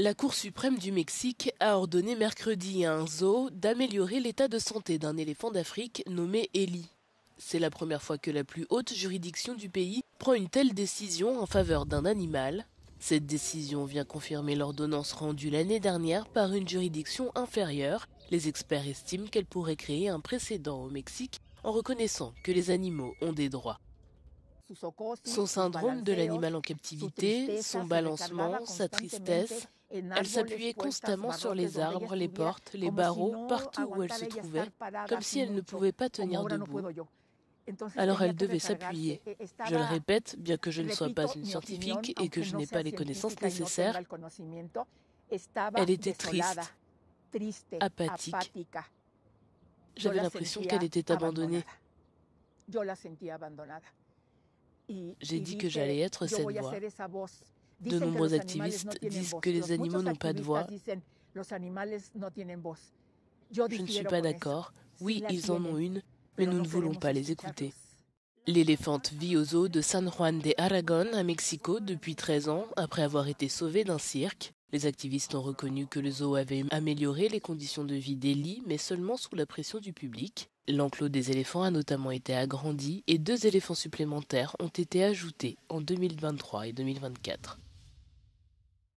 La Cour suprême du Mexique a ordonné mercredi à un zoo d'améliorer l'état de santé d'un éléphant d'Afrique nommé Eli. C'est la première fois que la plus haute juridiction du pays prend une telle décision en faveur d'un animal. Cette décision vient confirmer l'ordonnance rendue l'année dernière par une juridiction inférieure. Les experts estiment qu'elle pourrait créer un précédent au Mexique en reconnaissant que les animaux ont des droits. Son syndrome de l'animal en captivité, son balancement, sa tristesse, elle s'appuyait constamment sur les arbres, les portes, les barreaux, partout où elle se trouvait, comme si elle ne pouvait pas tenir debout. Alors elle devait s'appuyer. Je le répète, bien que je ne sois pas une scientifique et que je n'ai pas les connaissances nécessaires, elle était triste, apathique. J'avais l'impression qu'elle était abandonnée. J'ai dit que j'allais être cette voix. De nombreux activistes disent que les animaux n'ont pas de voix. Je ne suis pas d'accord. Oui, ils en ont une, mais nous ne voulons pas les écouter. L'éléphante vit au zoo de San Juan de Aragon à Mexico depuis 13 ans après avoir été sauvée d'un cirque. Les activistes ont reconnu que le zoo avait amélioré les conditions de vie d'Eli, mais seulement sous la pression du public. L'enclos des éléphants a notamment été agrandi et 2 éléphants supplémentaires ont été ajoutés en 2023 et 2024.